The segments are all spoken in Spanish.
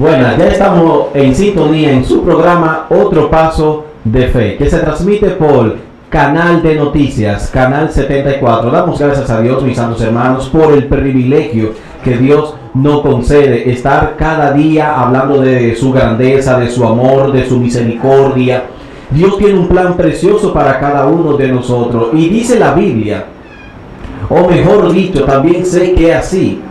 Buenas, ya estamos en sintonía en su programa Otro Paso de Fe, que se transmite por Canal de Noticias, Canal 74. Damos gracias a Dios, mis santos hermanos, por el privilegio que Dios nos concede estar cada día hablando de su grandeza, de su amor, de su misericordia. Dios tiene un plan precioso para cada uno de nosotros. Y dice la Biblia, o mejor dicho, también sé que es así,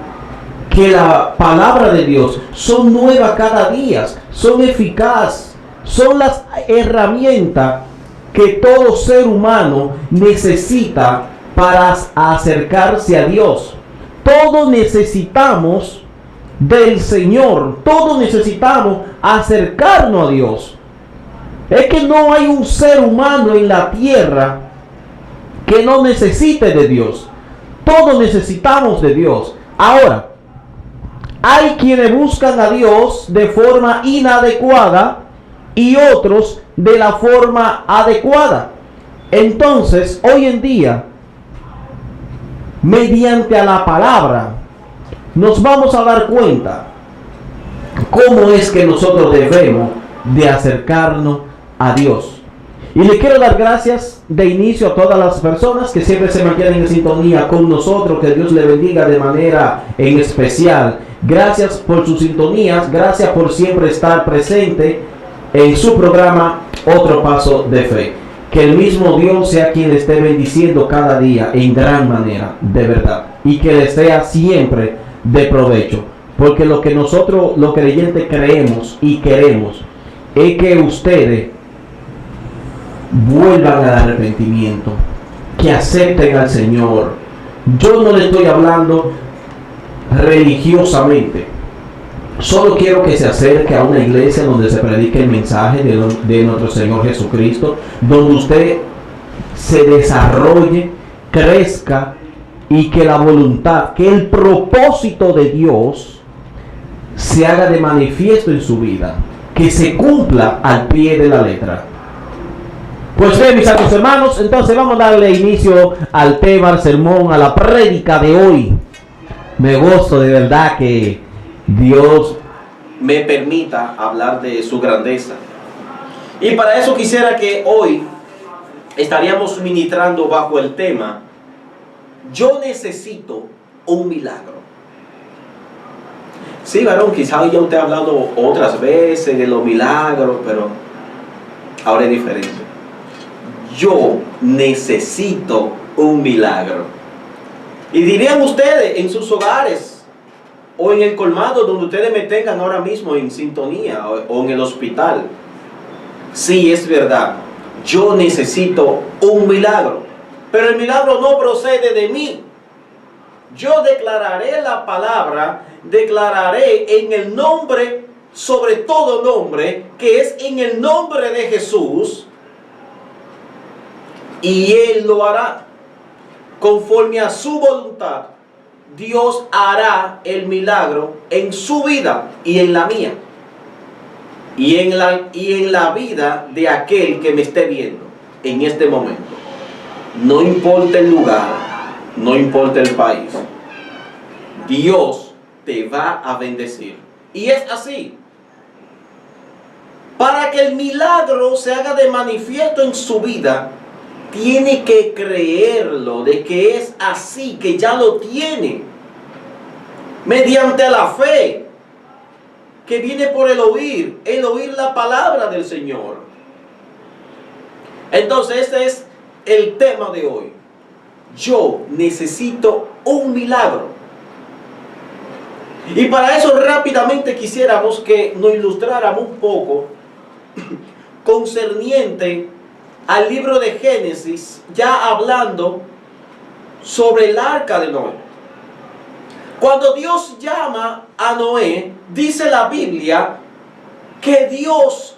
que la palabra de Dios son nuevas cada día, son eficaces, son las herramientas que todo ser humano necesita para acercarse a Dios. Todos necesitamos del Señor, todos necesitamos acercarnos a Dios. Es que no hay un ser humano en la tierra que no necesite de Dios. Todos necesitamos de Dios. Ahora, hay quienes buscan a Dios de forma inadecuada y otros de la forma adecuada. Entonces, hoy en día, mediante a la palabra, nos vamos a dar cuenta cómo es que nosotros debemos de acercarnos a Dios. Y le quiero dar gracias de inicio a todas las personas que siempre se mantienen en sintonía con nosotros. Que Dios le bendiga de manera en especial. Gracias por sus sintonías, gracias por siempre estar presente en su programa Otro Paso de Fe. Que el mismo Dios sea quien le esté bendiciendo cada día en gran manera, de verdad. Y que le sea siempre de provecho. Porque lo que nosotros, los creyentes, creemos y queremos es que ustedes vuelvan al arrepentimiento, que acepten al Señor. Yo no le estoy hablando religiosamente, solo quiero que se acerque a una iglesia donde se predique el mensaje de nuestro Señor Jesucristo, donde usted se desarrolle, crezca y que la voluntad, que el propósito de Dios se haga de manifiesto en su vida, que se cumpla al pie de la letra. Pues bien, mis santos hermanos, entonces vamos a darle inicio al tema, al sermón, a la prédica de hoy. Me gozo de verdad que Dios me permita hablar de su grandeza. Y para eso quisiera que hoy estaríamos ministrando bajo el tema: yo necesito un milagro. Sí, varón, quizás ya usted ha hablado otras veces de los milagros, pero ahora es diferente. Yo necesito un milagro. Y dirían ustedes en sus hogares o en el colmado donde ustedes me tengan ahora mismo en sintonía o en el hospital: sí, es verdad, yo necesito un milagro. Pero el milagro no procede de mí. Yo declararé la palabra, declararé en el nombre, sobre todo nombre, que es en el nombre de Jesús, y Él lo hará. Conforme a su voluntad, Dios hará el milagro en su vida y en la mía. Y en la vida de aquel que me esté viendo en este momento. No importa el lugar, no importa el país. Dios te va a bendecir. Y es así. Para que el milagro se haga de manifiesto en su vida, tiene que creerlo, de que es así, que ya lo tiene. Mediante la fe, que viene por el oír la palabra del Señor. Entonces, este es el tema de hoy. Yo necesito un milagro. Y para eso rápidamente quisiéramos que nos ilustráramos un poco concerniente al libro de Génesis, ya hablando sobre el arca de Noé. Cuando Dios llama a Noé, dice la Biblia que Dios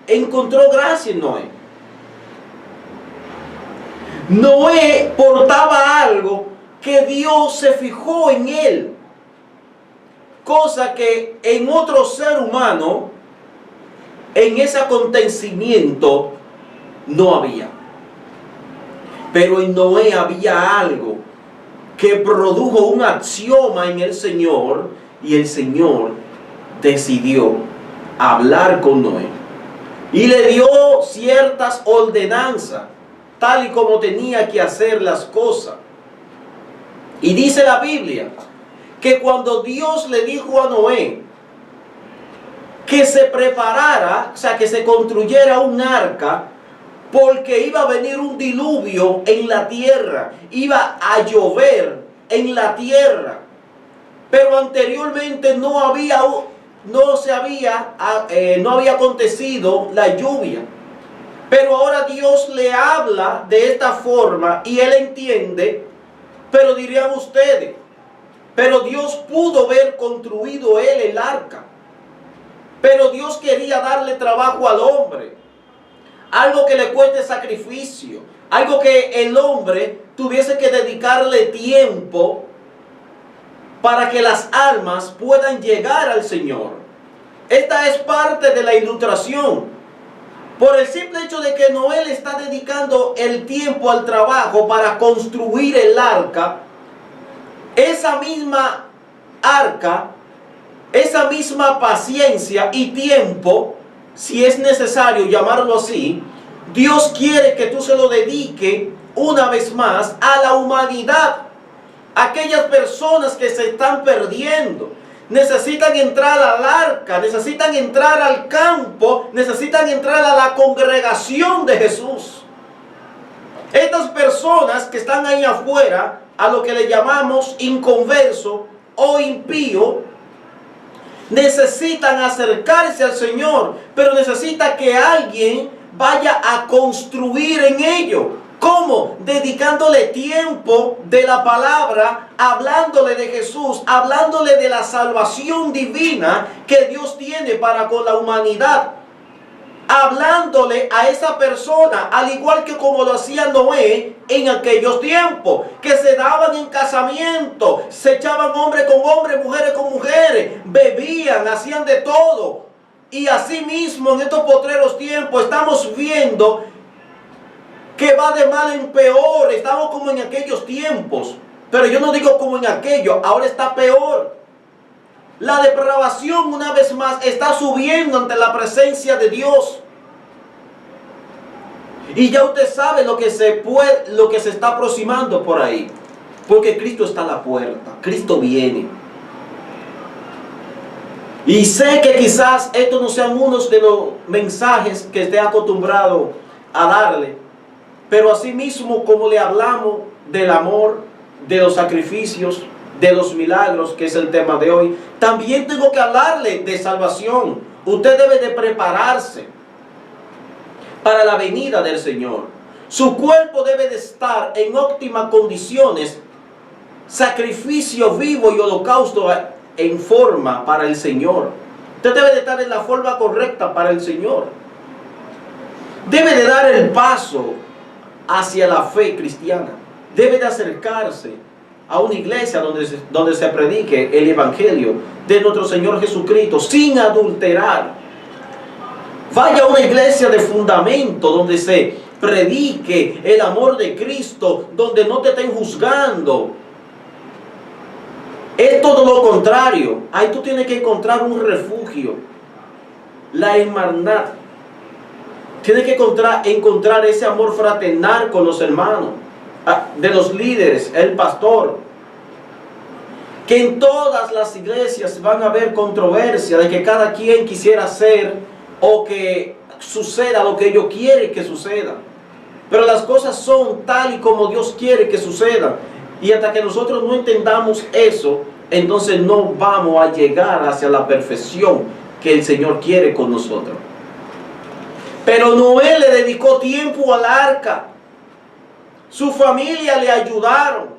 encontró gracia en Noé. Noé portaba algo que Dios se fijó en él, cosa que en otro ser humano, en ese acontecimiento, no había. Pero en Noé había algo que produjo un axioma en el Señor, y el Señor decidió hablar con Noé y le dio ciertas ordenanzas, tal y como tenía que hacer las cosas. Y dice la Biblia que cuando Dios le dijo a Noé que se preparara, o sea, que se construyera un arca, porque iba a venir un diluvio en la tierra, iba a llover en la tierra, pero anteriormente no había acontecido la lluvia. Pero ahora Dios le habla de esta forma y él entiende. Pero dirían ustedes, pero Dios pudo haber construido él el arca, pero Dios quería darle trabajo al hombre, algo que le cueste sacrificio, algo que el hombre tuviese que dedicarle tiempo para que las almas puedan llegar al Señor. Esta es parte de la ilustración. Por el simple hecho de que Noé le está dedicando el tiempo al trabajo para construir el arca, esa misma arca, esa misma paciencia y tiempo, si es necesario llamarlo así, Dios quiere que tú se lo dediques una vez más a la humanidad. Aquellas personas que se están perdiendo, necesitan entrar al arca, necesitan entrar al campo, necesitan entrar a la congregación de Jesús. Estas personas que están ahí afuera, a lo que le llamamos inconverso o impío, necesitan acercarse al Señor, pero necesita que alguien vaya a construir en ello. ¿Cómo? Dedicándole tiempo de la palabra, hablándole de Jesús, hablándole de la salvación divina que Dios tiene para con la humanidad. Hablándole a esa persona, al igual que como lo hacía Noé en aquellos tiempos, que se daban en casamiento, se echaban hombre con hombre, mujeres con mujeres, bebían, hacían de todo. Y así mismo en estos postreros tiempos estamos viendo que va de mal en peor. Estamos como en aquellos tiempos, pero yo no digo como en aquello, ahora está peor. La depravación una vez más está subiendo ante la presencia de Dios. Y ya usted sabe lo que se está aproximando por ahí, porque Cristo está a la puerta, Cristo viene. Y sé que quizás estos no sean unos de los mensajes que esté acostumbrado a darle, pero así mismo como le hablamos del amor, de los sacrificios, de los milagros, que es el tema de hoy, también tengo que hablarle de salvación. Usted debe de prepararse para la venida del Señor. Su cuerpo debe de estar en óptimas condiciones, sacrificio vivo y holocausto en forma para el Señor. Usted debe de estar en la forma correcta para el Señor. Debe de dar el paso hacia la fe cristiana. Debe de acercarse a una iglesia donde se predique el evangelio de nuestro Señor Jesucristo sin adulterar. Vaya a una iglesia de fundamento donde se predique el amor de Cristo, donde no te estén juzgando. Es todo lo contrario. Ahí tú tienes que encontrar un refugio, la hermandad. Tienes que encontrar ese amor fraternal con los hermanos, de los líderes, el pastor. Que en todas las iglesias van a haber controversia de que cada quien quisiera hacer o que suceda lo que ellos quieren que suceda. Pero las cosas son tal y como Dios quiere que sucedan. Y hasta que nosotros no entendamos eso, entonces no vamos a llegar hacia la perfección que el Señor quiere con nosotros. Pero Noé le dedicó tiempo al arca. Su familia le ayudaron.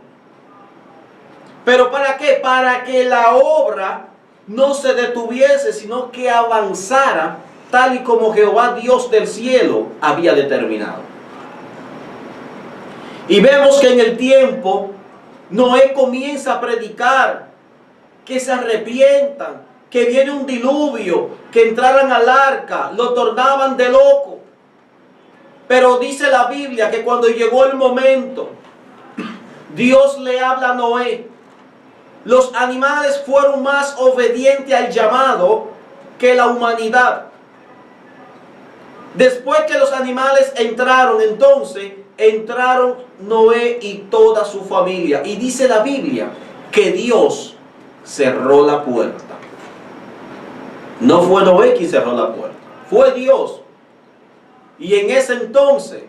¿Pero para qué? Para que la obra no se detuviese, sino que avanzara tal y como Jehová Dios del cielo había determinado. Y vemos que en el tiempo Noé comienza a predicar que se arrepientan, que viene un diluvio, que entraran al arca, lo tornaban de loco. Pero dice la Biblia que cuando llegó el momento, Dios le habla a Noé los animales fueron más obedientes al llamado que la humanidad. Después que los animales entraron, entonces entraron Noé y toda su familia. Y dice la Biblia que Dios cerró la puerta. No fue Noé quien cerró la puerta, fue Dios. Y en ese entonces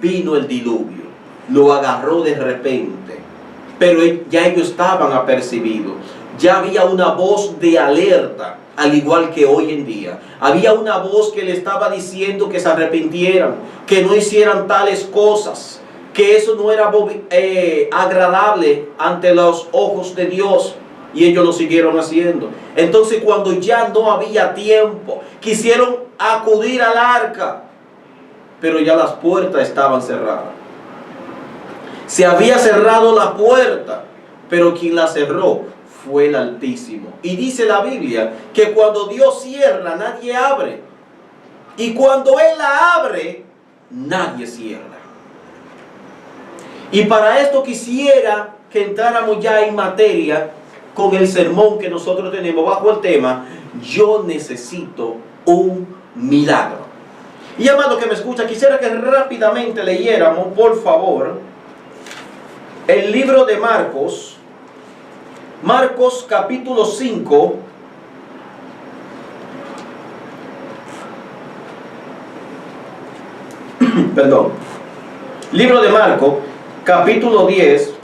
vino el diluvio, lo agarró de repente, pero ya ellos estaban apercibidos. Ya había una voz de alerta, al igual que hoy en día. Había una voz que le estaba diciendo que se arrepintieran, que no hicieran tales cosas, que eso no era agradable ante los ojos de Dios. Y ellos lo siguieron haciendo. Entonces, cuando ya no había tiempo, quisieron acudir al arca, pero ya las puertas estaban cerradas. Se había cerrado la puerta, pero quien la cerró fue el Altísimo. Y dice la Biblia que cuando Dios cierra, nadie abre. Y cuando Él la abre, nadie cierra. Y para esto quisiera que entráramos ya en materia con el sermón que nosotros tenemos bajo el tema: yo necesito un milagro. Y amado que me escucha, quisiera que rápidamente leyéramos, por favor, el libro de Marcos. Marcos capítulo 5. Perdón. Libro de Marcos, capítulo 10,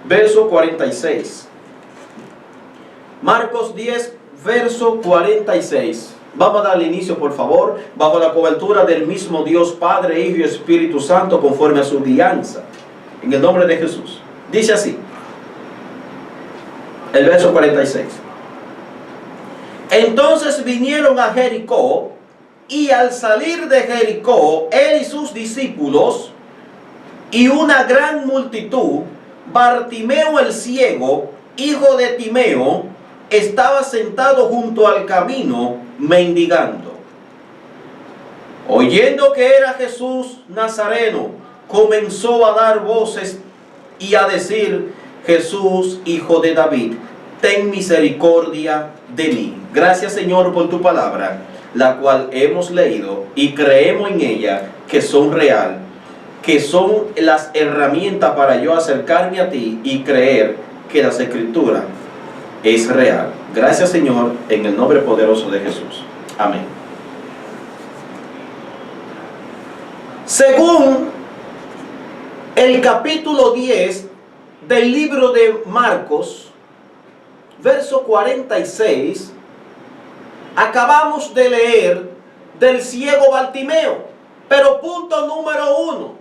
verso 46. Marcos 10, verso 46. Vamos a darle inicio, por favor, bajo la cobertura del mismo Dios Padre, Hijo y Espíritu Santo, conforme a su guianza. En el nombre de Jesús. Dice así, el verso 46. Entonces vinieron a Jericó, y al salir de Jericó, él y sus discípulos, y una gran multitud, Bartimeo el ciego, hijo de Timeo, estaba sentado junto al camino, mendigando. Oyendo que era Jesús Nazareno, comenzó a dar voces y a decir: Jesús, hijo de David, ten misericordia de mí. Gracias, Señor, por tu palabra, la cual hemos leído y creemos en ella que son real, que son las herramientas para yo acercarme a ti y creer que las Escrituras es real. Gracias, Señor, en el nombre poderoso de Jesús. Amén. Según el capítulo 10 del libro de Marcos, verso 46, acabamos de leer del ciego Bartimeo. Pero punto número 1,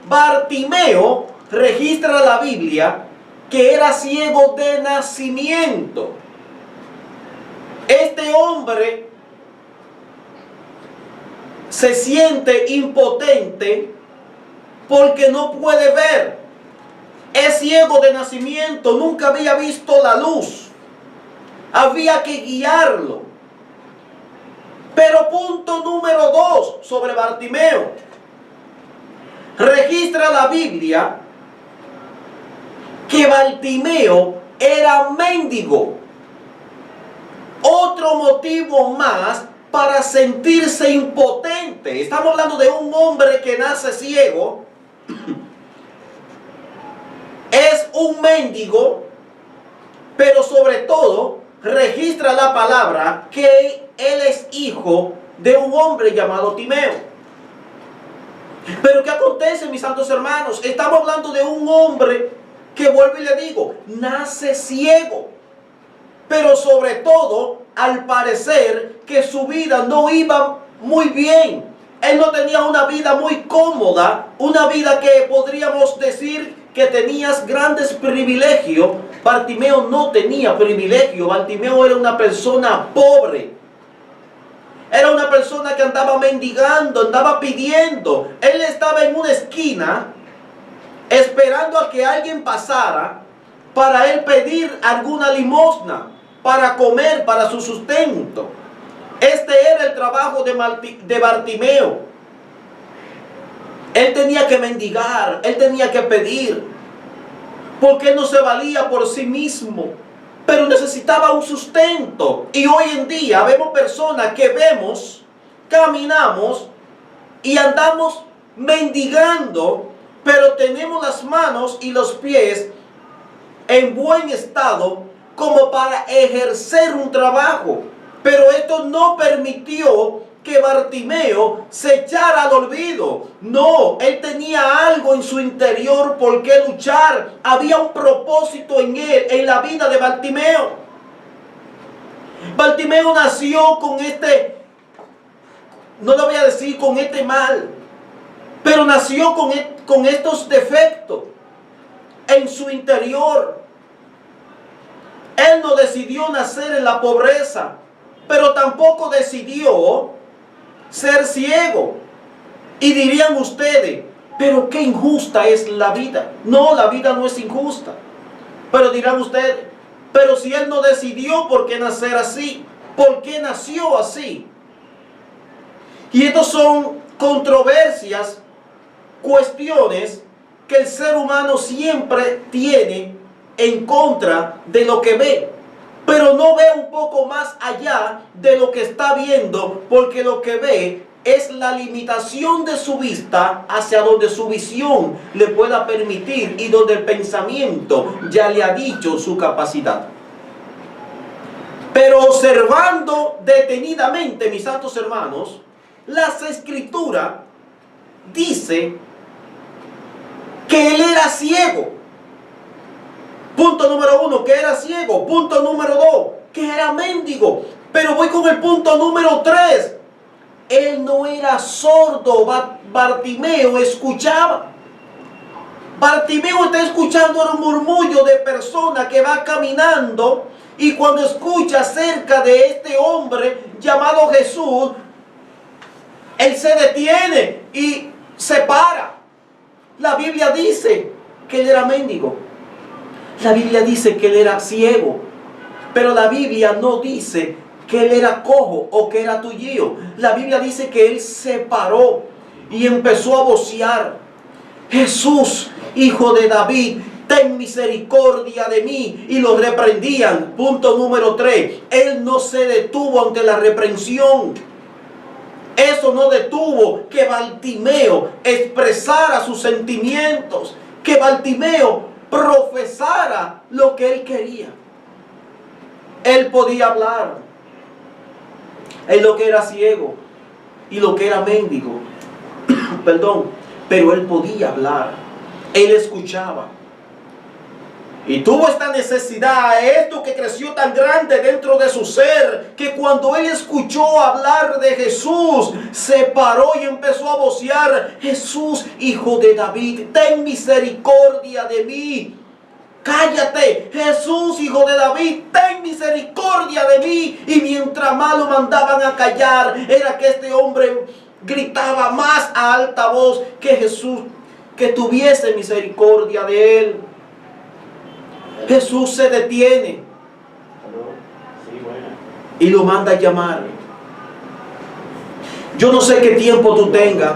Bartimeo registra la Biblia que era ciego de nacimiento. Este hombre se siente impotente porque no puede ver. Es ciego de nacimiento, nunca había visto la luz. Había que guiarlo. Pero punto número 2 sobre Bartimeo. Registra la Biblia que Bartimeo era mendigo. Otro motivo más para sentirse impotente. Estamos hablando de un hombre que nace ciego, es un mendigo, pero sobre todo registra la palabra que él es hijo de un hombre llamado Timeo. Pero ¿qué acontece, mis santos hermanos? Estamos hablando de un hombre que, vuelvo y le digo, nace ciego. Pero sobre todo, al parecer que su vida no iba muy bien. Él no tenía una vida muy cómoda, una vida que podríamos decir que tenías grandes privilegios. Bartimeo no tenía privilegio. Bartimeo era una persona pobre. Era una persona que andaba mendigando, andaba pidiendo. Él estaba en una esquina esperando a que alguien pasara para él pedir alguna limosna, para comer, para su sustento. Este era el trabajo de Bartimeo. Él tenía que mendigar, él tenía que pedir. porque él no se valía por sí mismo, pero necesitaba un sustento. Y hoy en día vemos personas que caminamos y andamos mendigando, pero tenemos las manos y los pies en buen estado como para ejercer un trabajo. Pero esto no permitió que Bartimeo se echara al olvido. No, él tenía algo en su interior por qué luchar. Había un propósito en él, en la vida de Bartimeo. Bartimeo nació con no lo voy a decir con este mal, pero nació con estos defectos en su interior. Él no decidió nacer en la pobreza, pero tampoco decidió ser ciego. Y dirían ustedes, pero qué injusta es la vida. No, la vida no es injusta. Pero dirán ustedes, pero si él no decidió por qué nacer así, ¿por qué nació así? Y estas son controversias, cuestiones que el ser humano siempre tiene en contra de lo que ve, pero no ve un poco más allá de lo que está viendo, porque lo que ve es la limitación de su vista hacia donde su visión le pueda permitir y donde el pensamiento ya le ha dicho su capacidad. Pero observando detenidamente, mis santos hermanos, las escrituras dice que él era ciego. Punto número 1, que era ciego. Punto número 2, que era mendigo. Pero voy con el punto número 3. Él no era sordo. Bartimeo escuchaba. Bartimeo está escuchando el murmullo de persona que va caminando, y cuando escucha acerca de este hombre llamado Jesús, él se detiene y se para. La Biblia dice que él era mendigo. La Biblia dice que él era ciego, pero la Biblia no dice que él era cojo o que era tullío. La Biblia dice que él se paró y empezó a vocear: Jesús, hijo de David, ten misericordia de mí. Y lo reprendían. Punto número 3. Él no se detuvo ante la reprensión. Eso no detuvo que Bartimeo expresara sus sentimientos, que Bartimeo profesara lo que él quería. Él podía hablar. Él lo que era ciego y lo que era mendigo, perdón, pero él podía hablar. Él escuchaba. Y tuvo esta necesidad, esto que creció tan grande dentro de su ser, que cuando él escuchó hablar de Jesús, se paró y empezó a vocear: Jesús, hijo de David, ten misericordia de mí. Cállate, Jesús, hijo de David, ten misericordia de mí. Y mientras más lo mandaban a callar, era que este hombre gritaba más a alta voz que Jesús, que tuviese misericordia de él. Jesús se detiene y lo manda a llamar. Yo no sé qué tiempo tú tengas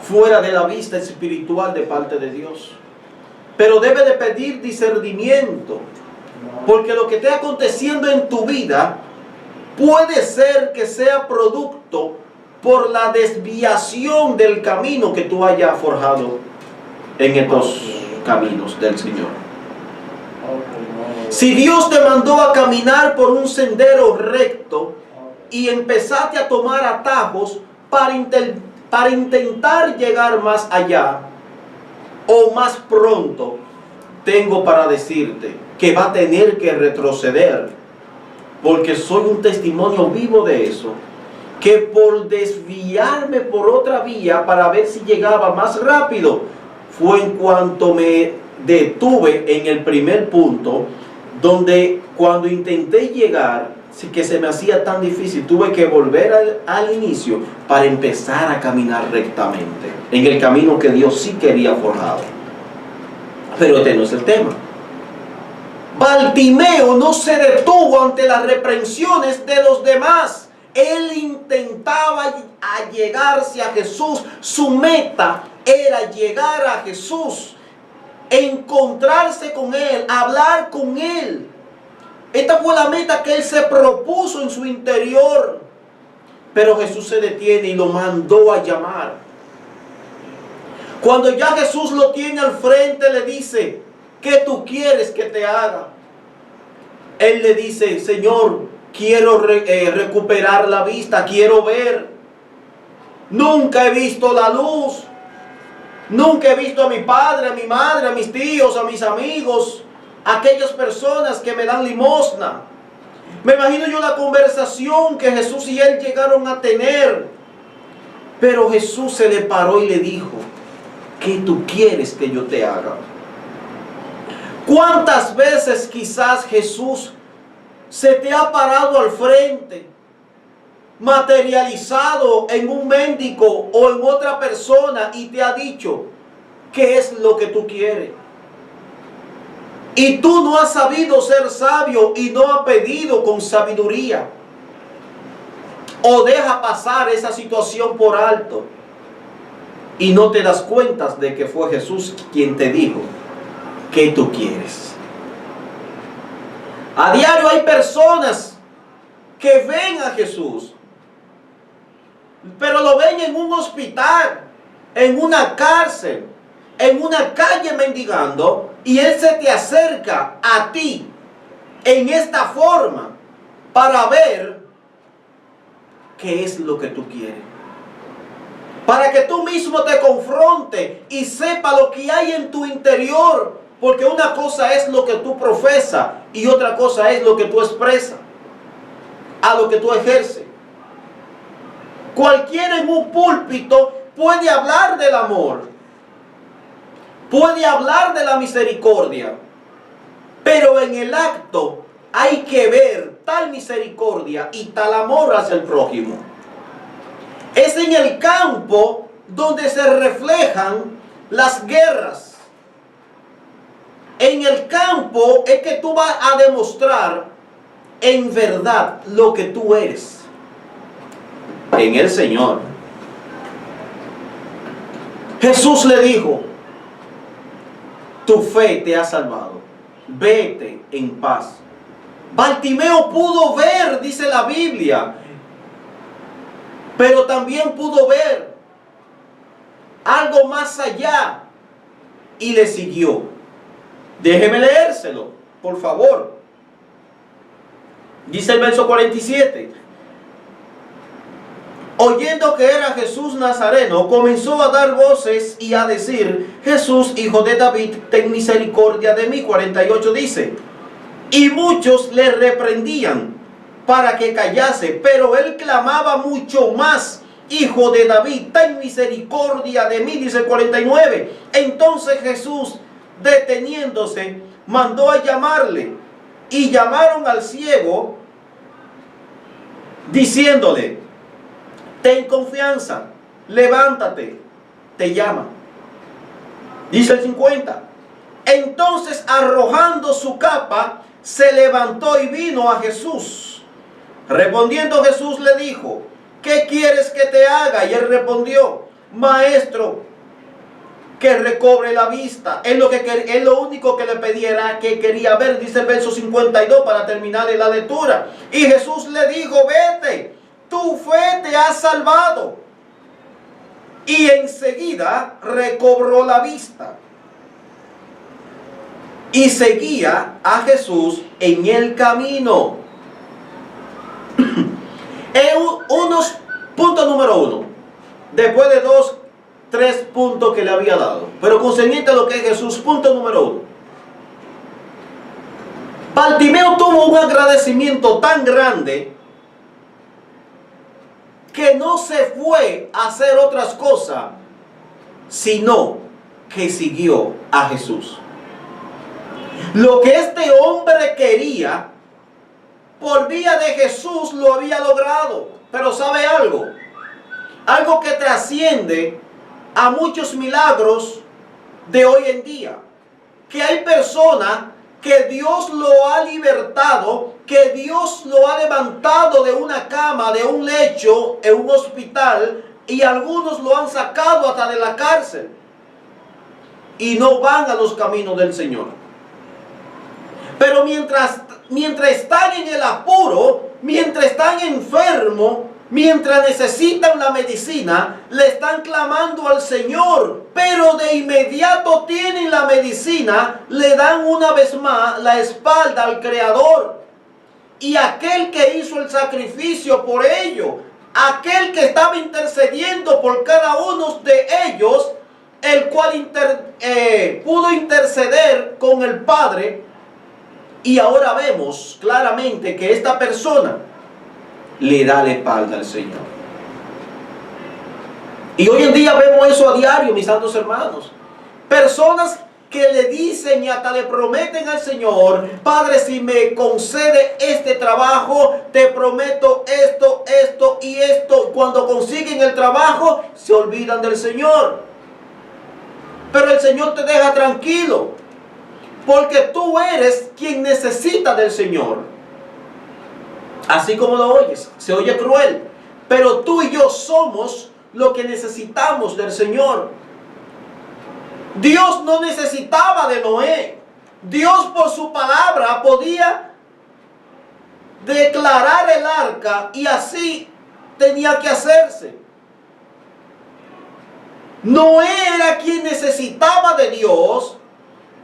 fuera de la vista espiritual de parte de Dios, pero debe de pedir discernimiento, porque lo que esté aconteciendo en tu vida puede ser que sea producto por la desviación del camino que tú hayas forjado en estos caminos del Señor. Si Dios te mandó a caminar por un sendero recto y empezaste a tomar atajos para intentar llegar más allá o más pronto, tengo para decirte que va a tener que retroceder, porque soy un testimonio vivo de eso, que por desviarme por otra vía para ver si llegaba más rápido, fue en cuanto me detuve en el primer punto, donde cuando intenté llegar, que se me hacía tan difícil, tuve que volver al inicio para empezar a caminar rectamente en el camino que Dios sí quería forjado. Pero este no es el tema. Bartimeo no se detuvo ante las reprensiones de los demás. Él intentaba llegarse a Jesús. Su meta era llegar a Jesús. encontrarse con Él, hablar con Él. Esta fue la meta que Él se propuso en su interior. Pero Jesús se detiene y lo mandó a llamar. Cuando ya Jesús lo tiene al frente, le dice: ¿qué tú quieres que te haga? Él le dice: Señor, quiero recuperar la vista, quiero ver. Nunca he visto la luz. Nunca he visto a mi padre, a mi madre, a mis tíos, a mis amigos, a aquellas personas que me dan limosna. Me imagino yo la conversación que Jesús y él llegaron a tener. Pero Jesús se le paró y le dijo: ¿qué tú quieres que yo te haga? ¿Cuántas veces quizás Jesús se te ha parado al frente, materializado en un mendigo o en otra persona, y te ha dicho qué es lo que tú quieres? Y tú no has sabido ser sabio y no has pedido con sabiduría. O deja pasar esa situación por alto y no te das cuenta de que fue Jesús quien te dijo ¿qué tú quieres? A diario hay personas que ven a Jesús, pero lo ven en un hospital, en una cárcel, en una calle mendigando, y Él se te acerca a ti en esta forma para ver qué es lo que tú quieres. Para que tú mismo te confronte y sepa lo que hay en tu interior. Porque una cosa es lo que tú profesas y otra cosa es lo que tú expresas, a lo que tú ejerces. Cualquiera en un púlpito puede hablar del amor, puede hablar de la misericordia, pero en el acto hay que ver tal misericordia y tal amor hacia el prójimo. Es en el campo donde se reflejan las guerras. En el campo es que tú vas a demostrar en verdad lo que tú eres en el Señor. Jesús le dijo: tu fe te ha salvado, vete en paz. Bartimeo pudo ver, dice la Biblia, pero también pudo ver algo más allá y le siguió. Déjeme leérselo, por favor. Dice el verso 47. Oyendo que era Jesús Nazareno, comenzó a dar voces y a decir: Jesús, hijo de David, ten misericordia de mí. 48 dice: y muchos le reprendían para que callase, pero él clamaba mucho más: Hijo de David, ten misericordia de mí. Dice el 49. Entonces Jesús, deteniéndose, mandó a llamarle, y llamaron al ciego, diciéndole: ten confianza, levántate, te llama. Dice el 50. Entonces, arrojando su capa, se levantó y vino a Jesús. Respondiendo Jesús le dijo: ¿qué quieres que te haga? Y él respondió: Maestro, que recobre la vista. Es lo único que le pedía, que quería ver. Dice el verso 52 para terminar la lectura. Y Jesús le dijo: vete, tu fe te ha salvado. Y enseguida recobró la vista y seguía a Jesús en el camino. Punto número 1. Después de 3 puntos que le había dado, pero concerniente a lo que es Jesús. Punto número 1. Bartimeo tuvo un agradecimiento tan grande que no se fue a hacer otras cosas, sino que siguió a Jesús. Lo que este hombre quería, por vía de Jesús lo había logrado. Pero ¿sabe algo? Algo que trasciende a muchos milagros de hoy en día. Que hay personas que Dios lo ha libertado, que Dios lo ha levantado de una cama, de un lecho, en un hospital, y algunos lo han sacado hasta de la cárcel. y no van a los caminos del Señor. Pero mientras están en el apuro, mientras están enfermos, mientras necesitan la medicina, le están clamando al Señor. Pero de inmediato tienen la medicina, le dan una vez más la espalda al Creador. Y aquel que hizo el sacrificio por ellos, aquel que estaba intercediendo por cada uno de ellos, el cual pudo interceder con el Padre. Y ahora vemos claramente que esta persona le da la espalda al Señor. Y hoy en día vemos eso a diario, mis santos hermanos. Personas que le dicen y hasta le prometen al Señor: Padre, si me concede este trabajo, te prometo esto, esto y esto. Cuando consiguen el trabajo, se olvidan del Señor. Pero el Señor te deja tranquilo, porque tú eres quien necesita del Señor. Así como lo oyes, se oye cruel, pero tú y yo somos lo que necesitamos del Señor. Dios no necesitaba de Noé. Dios por su palabra podía declarar el arca y así tenía que hacerse. Noé era quien necesitaba de Dios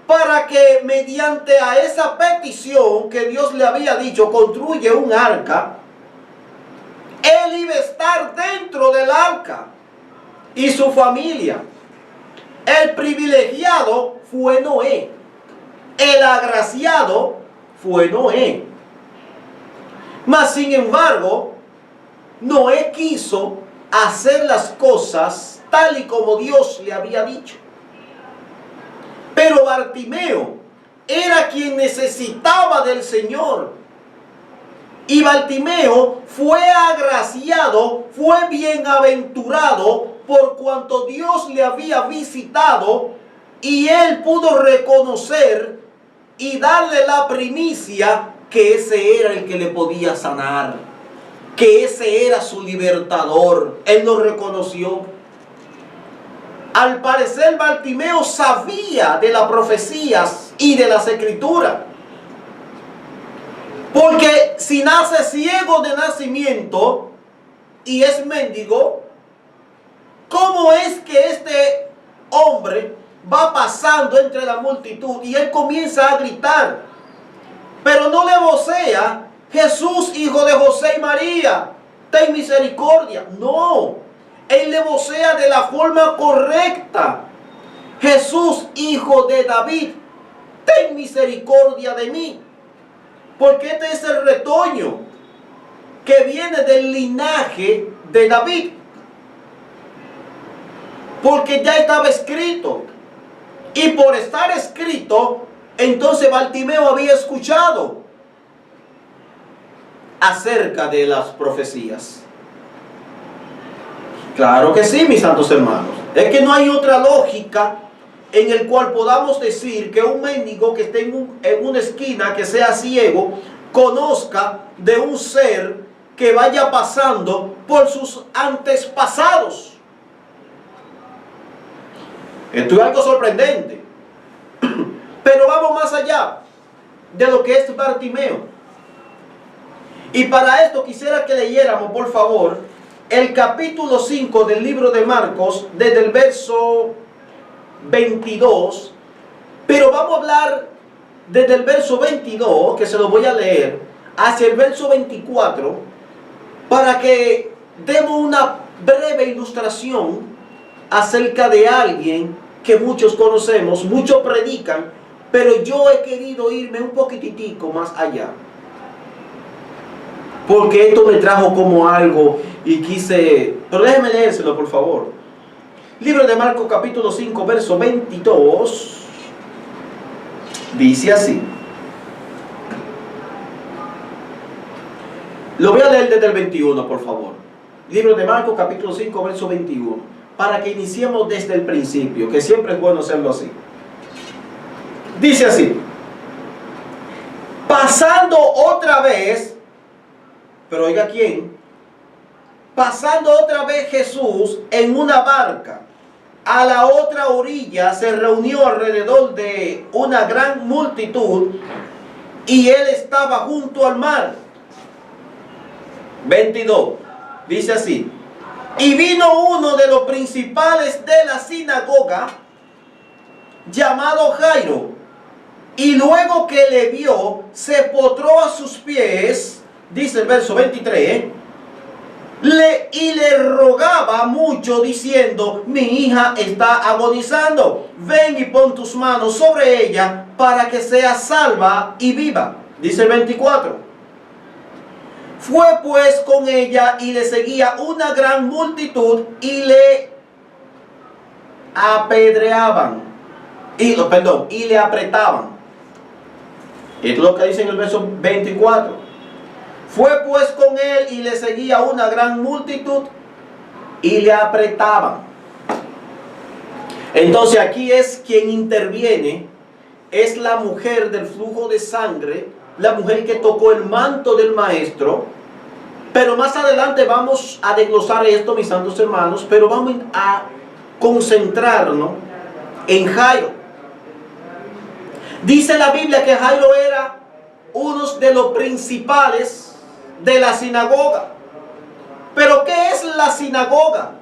para que mediante a esa petición que Dios le había dicho, construye un arca, él iba a estar dentro del arca y su familia. El privilegiado fue Noé. El agraciado fue Noé. Mas sin embargo, Noé quiso hacer las cosas tal y como Dios le había dicho. Pero Bartimeo era quien necesitaba del Señor. Y Bartimeo fue agraciado, fue bienaventurado por cuanto Dios le había visitado, y él pudo reconocer y darle la primicia que ese era el que le podía sanar, que ese era su libertador. Él lo reconoció. Al parecer Bartimeo sabía de las profecías y de las escrituras. Porque si nace ciego de nacimiento y es mendigo, ¿cómo es que este hombre va pasando entre la multitud y él comienza a gritar? Pero no le vocea: Jesús, hijo de José y María, ten misericordia. No, él le vocea de la forma correcta: Jesús, hijo de David, ten misericordia de mí. Porque este es el retoño que viene del linaje de David. Porque ya estaba escrito. Y por estar escrito, entonces Bartimeo había escuchado acerca de las profecías. Claro que sí, mis santos hermanos. Es que no hay otra lógica en el cual podamos decir que un mendigo que esté en una esquina, que sea ciego, conozca de un ser que vaya pasando por sus antepasados. Esto es algo sorprendente. Pero vamos más allá de lo que es Bartimeo. Y para esto quisiera que leyéramos, por favor, el capítulo 5 del libro de Marcos, desde el verso 22, pero vamos a hablar desde el verso 22, que se lo voy a leer, hacia el verso 24, para que demos una breve ilustración acerca de alguien que muchos conocemos, muchos predican, pero yo he querido irme un poquititico más allá, porque esto me trajo como algo y quise, pero déjeme leérselo, por favor. Libro de Marcos capítulo 5 verso 22 dice así. Lo voy a leer desde el 21, por favor. Libro de Marcos capítulo 5 verso 21, para que iniciemos desde el principio, que siempre es bueno hacerlo así. Dice así: pasando otra vez, pero oiga quién, pasando otra vez Jesús en una barca, a la otra orilla se reunió alrededor de una gran multitud y él estaba junto al mar. 22. Dice así: y vino uno de los principales de la sinagoga, llamado Jairo, y luego que le vio, se postró a sus pies, dice el verso 23, y le rogaba mucho, diciendo: mi hija está agonizando, ven y pon tus manos sobre ella, para que sea salva y viva. Dice el 24. Fue pues con ella y le seguía una gran multitud y le apedreaban, y le apretaban. Esto es lo que dice en el verso 24. Fue pues con él y le seguía una gran multitud y le apretaban. Entonces aquí es quien interviene, es la mujer del flujo de sangre, la mujer que tocó el manto del maestro. Pero más adelante vamos a desglosar esto, mis santos hermanos, pero vamos a concentrarnos en Jairo. Dice la Biblia que Jairo era uno de los principales de la sinagoga. ¿Pero qué es la sinagoga?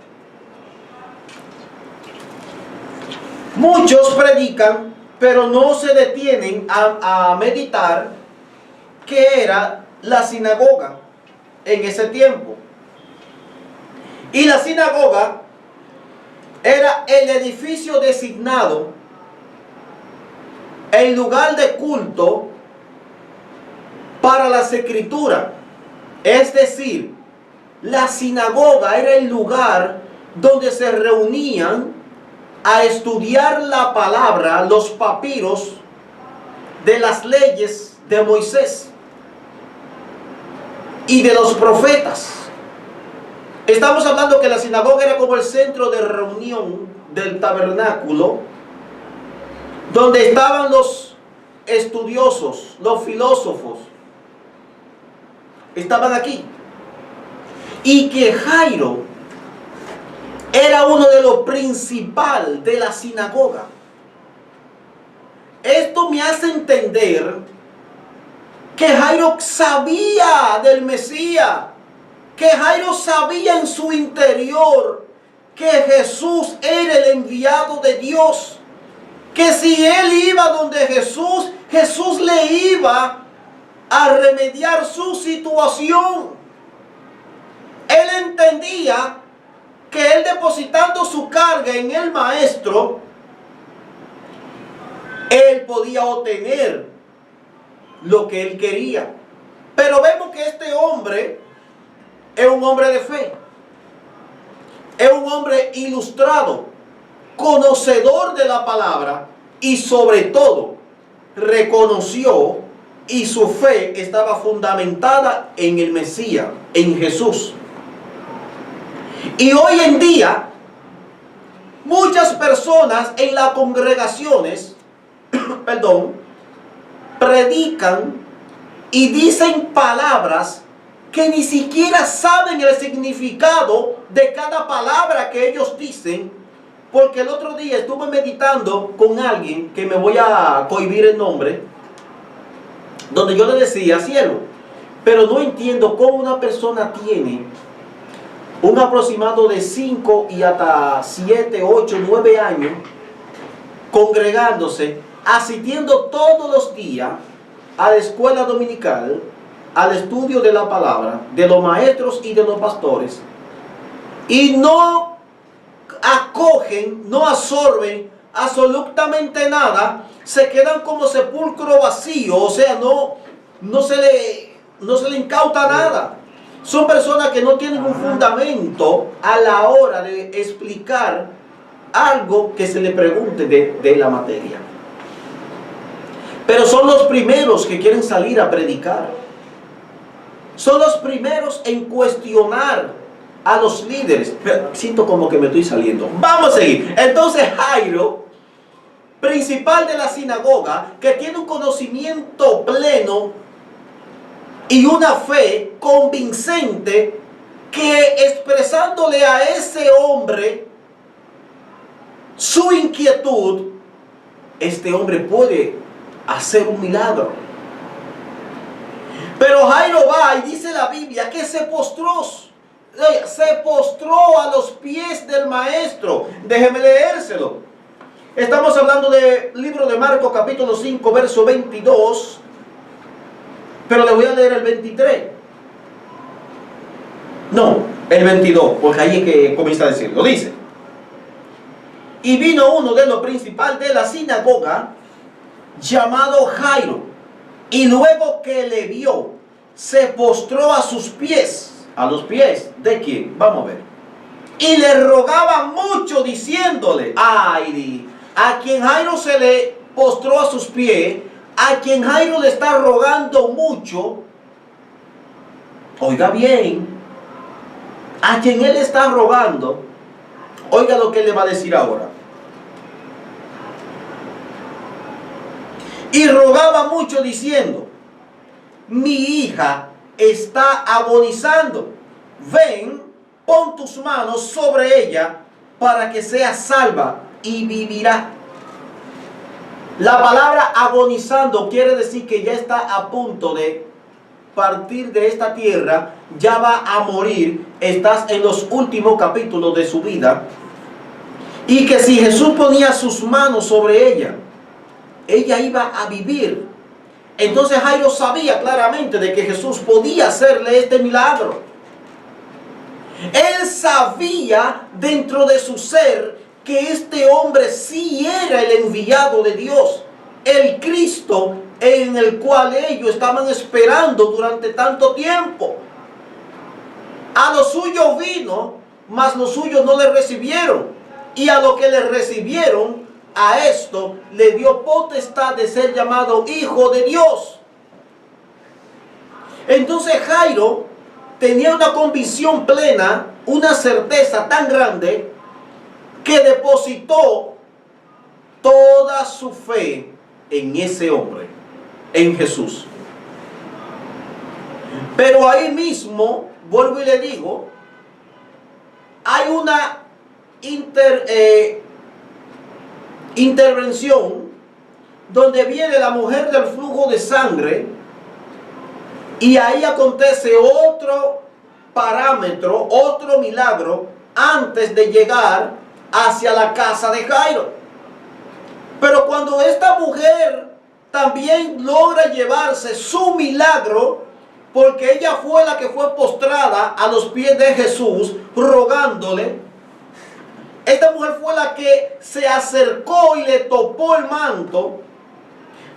Muchos predican, pero no se detienen a meditar qué era la sinagoga en ese tiempo. Y la sinagoga era el edificio designado, el lugar de culto para las escrituras. Es decir, la sinagoga era el lugar donde se reunían a estudiar la palabra, los papiros de las leyes de Moisés y de los profetas. Estamos hablando que la sinagoga era como el centro de reunión del tabernáculo, donde estaban los estudiosos, los filósofos. Estaban aquí. Y que Jairo era uno de los principales de la sinagoga. Esto me hace entender que Jairo sabía del Mesías, que Jairo sabía en su interior que Jesús era el enviado de Dios, que si él iba donde Jesús, Jesús le iba a remediar su situación. Él entendía que él, depositando su carga en el maestro, él podía obtener lo que él quería. Pero vemos que este hombre es un hombre de fe, es un hombre ilustrado, conocedor de la palabra, y sobre todo reconoció, y su fe estaba fundamentada en el Mesías, en Jesús. Y hoy en día muchas personas en las congregaciones predican y dicen palabras que ni siquiera saben el significado de cada palabra que ellos dicen. Porque el otro día estuve meditando con alguien, que me voy a cohibir el nombre, donde yo le decía: cielo, pero no entiendo cómo una persona tiene un aproximado de 5 y hasta 7, 8, 9 años congregándose, asistiendo todos los días a la escuela dominical, al estudio de la palabra, de los maestros y de los pastores, y no acogen, no absorben absolutamente nada, se quedan como sepulcro vacío, o sea, no se le incauta nada. Son personas que no tienen un fundamento a la hora de explicar algo que se le pregunte de la materia. Pero son los primeros que quieren salir a predicar. Son los primeros en cuestionar a los líderes. Pero siento como que me estoy saliendo. Vamos a seguir. Entonces Jairo, principal de la sinagoga, que tiene un conocimiento pleno y una fe convincente, que expresándole a ese hombre su inquietud, este hombre puede hacer un milagro. Pero Jairo va y dice la Biblia que se postró a los pies del maestro. Déjeme leérselo. Estamos hablando del libro de Marcos capítulo 5 verso 22, pero le voy a leer el 23. No, el 22, porque ahí es que comienza a decirlo. Dice: y vino uno de los principales de la sinagoga, llamado Jairo, y luego que le vio, se postró a sus pies. ¿A los pies de quién? Vamos a ver. Y le rogaba mucho, diciéndole, ay, a quien Jairo se le postró a sus pies, a quien Jairo le está rogando mucho, oiga bien, a quien él está rogando, oiga lo que él le va a decir ahora. Y rogaba mucho diciendo, mi hija está agonizando, ven, pon tus manos sobre ella para que sea salva y vivirá. La palabra agonizando quiere decir que ya está a punto de partir de esta tierra, ya va a morir, estás en los últimos capítulos de su vida, y que si Jesús ponía sus manos sobre ella, ella iba a vivir. Entonces Jairo sabía claramente de que Jesús podía hacerle este milagro. Él sabía dentro de su ser que este hombre sí era el enviado de Dios, el Cristo en el cual ellos estaban esperando durante tanto tiempo. A los suyos vino, mas los suyos no le recibieron. Y a lo que le recibieron, a esto le dio potestad de ser llamado hijo de Dios. Entonces Jairo tenía una convicción plena, una certeza tan grande, que depositó toda su fe en ese hombre, en Jesús. Pero ahí mismo, vuelvo y le digo, hay una intervención donde viene la mujer del flujo de sangre, y ahí acontece otro parámetro, otro milagro antes de llegar hacia la casa de Jairo. Pero cuando esta mujer también logra llevarse su milagro, porque ella fue la que fue postrada a los pies de Jesús rogándole, esta mujer fue la que se acercó y le topó el manto.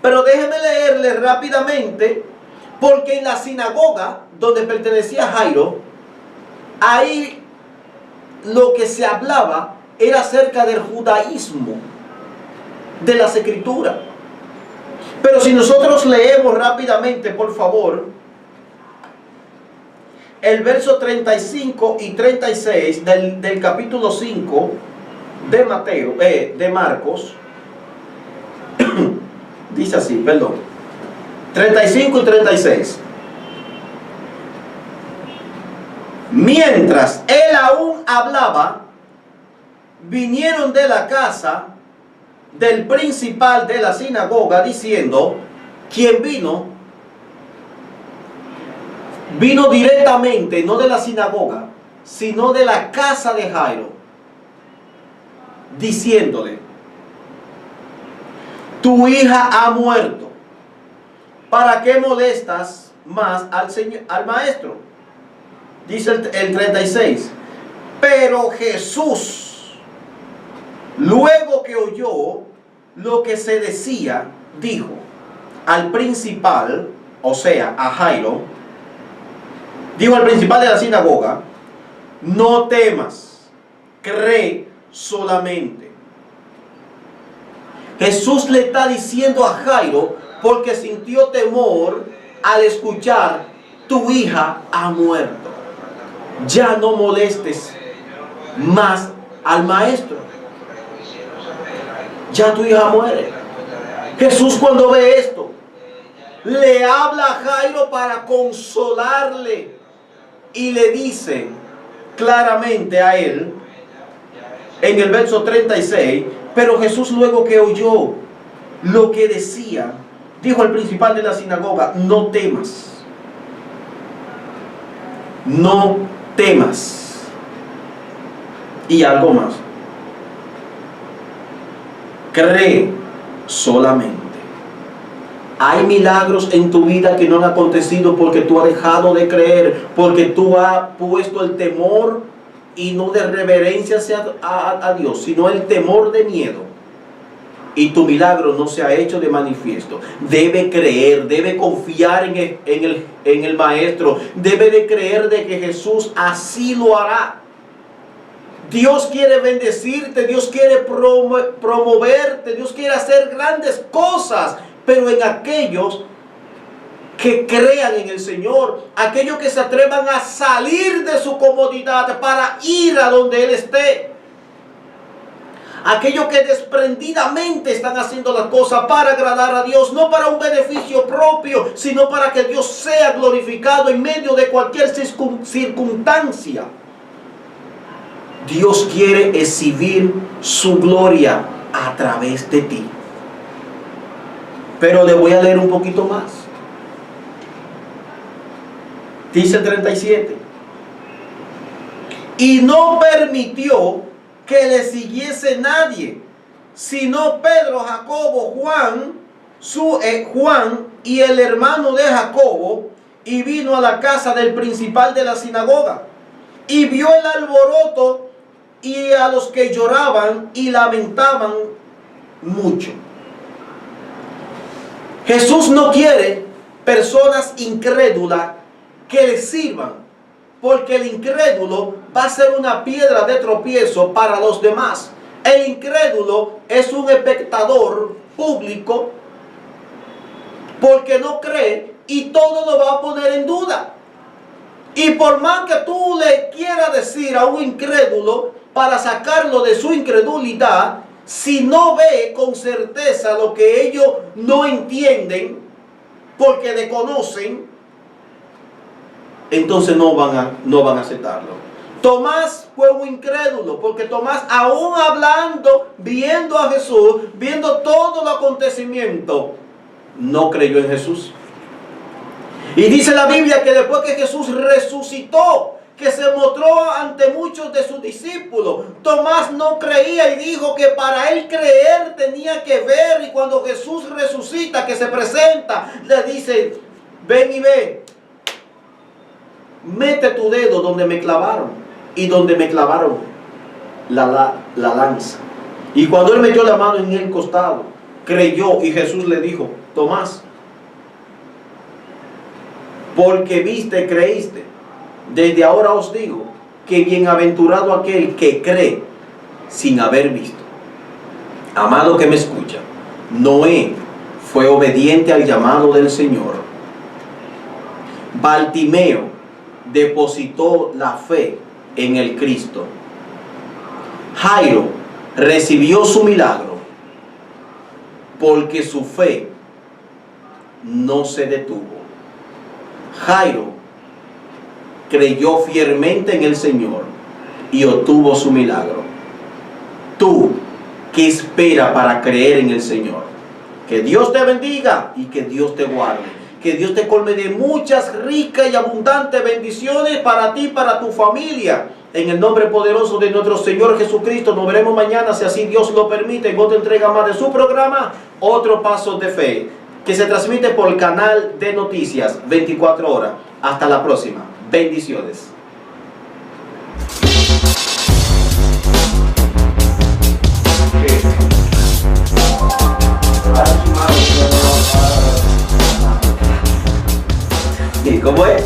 Pero déjeme leerle rápidamente, porque en la sinagoga donde pertenecía Jairo, ahí lo que se hablaba era acerca del judaísmo, de las escrituras. Pero si nosotros leemos rápidamente, por favor, el verso 35 y 36 del capítulo 5 de Mateo, de Marcos, dice así, perdón, 35 y 36. Mientras él aún hablaba, vinieron de la casa del principal de la sinagoga diciendo, ¿quién vino? Vino directamente, no de la sinagoga, sino de la casa de Jairo, diciéndole, tu hija ha muerto, ¿para qué molestas más al maestro? Dice el 36, pero Jesús, luego que oyó lo que se decía, dijo al principal, o sea, a Jairo, dijo al principal de la sinagoga, no temas, cree solamente. Jesús le está diciendo a Jairo, porque sintió temor al escuchar, tu hija ha muerto. Ya no molestes más al maestro. Ya tu hija muere. Jesús, cuando ve esto, le habla a Jairo para consolarle y le dice claramente a él en el verso 36, pero Jesús luego que oyó lo que decía, dijo al principal de la sinagoga, no temas, no temas. Y algo más, cree solamente. Hay milagros en tu vida que no han acontecido porque tú has dejado de creer, porque tú has puesto el temor, y no de reverencia a Dios, sino el temor de miedo. Y tu milagro no se ha hecho de manifiesto. Debe creer, debe confiar en el Maestro, debe de creer de que Jesús así lo hará. Dios quiere bendecirte, Dios quiere promoverte, Dios quiere hacer grandes cosas, pero en aquellos que crean en el Señor, aquellos que se atrevan a salir de su comodidad para ir a donde Él esté, aquellos que desprendidamente están haciendo las cosas para agradar a Dios, no para un beneficio propio, sino para que Dios sea glorificado en medio de cualquier circunstancia. Dios quiere exhibir su gloria a través de ti. Pero le voy a leer un poquito más. Dice el 37. Y no permitió que le siguiese nadie, sino Pedro, Jacobo, Juan y el hermano de Jacobo, y vino a la casa del principal de la sinagoga, y vio el alboroto y a los que lloraban y lamentaban mucho. Jesús no quiere personas incrédulas que le sirvan, porque el incrédulo va a ser una piedra de tropiezo para los demás. El incrédulo es un espectador público porque no cree y todo lo va a poner en duda. Y por más que tú le quieras decir a un incrédulo para sacarlo de su incredulidad, si no ve con certeza lo que ellos no entienden porque desconocen, entonces no van a aceptarlo. Tomás fue un incrédulo porque Tomás, aún hablando, viendo a Jesús, viendo todo el acontecimiento, no creyó en Jesús. Y dice la Biblia que después que Jesús resucitó, que se mostró ante muchos de sus discípulos, Tomás no creía y dijo que para él creer tenía que ver. Y cuando Jesús resucita, que se presenta, le dice, ven y ve, mete tu dedo donde me clavaron y donde me clavaron la lanza. Y cuando él metió la mano en el costado, creyó, y Jesús le dijo, Tomás, porque viste, creíste. Desde ahora os digo que bienaventurado aquel que cree sin haber visto. Amado que me escucha, Noé fue obediente al llamado del Señor. Bartimeo depositó la fe en el Cristo. Jairo recibió su milagro porque su fe no se detuvo. Jairo creyó fielmente en el Señor y obtuvo su milagro. Tú, ¿qué esperas para creer en el Señor? Que Dios te bendiga y que Dios te guarde. Que Dios te colme de muchas ricas y abundantes bendiciones para ti y para tu familia. En el nombre poderoso de nuestro Señor Jesucristo. Nos veremos mañana, si así Dios lo permite, en otra entrega más de su programa, Otro Paso de Fe, que se transmite por el canal de noticias 24 horas. Hasta la próxima. Bendiciones. ¿Y cómo es?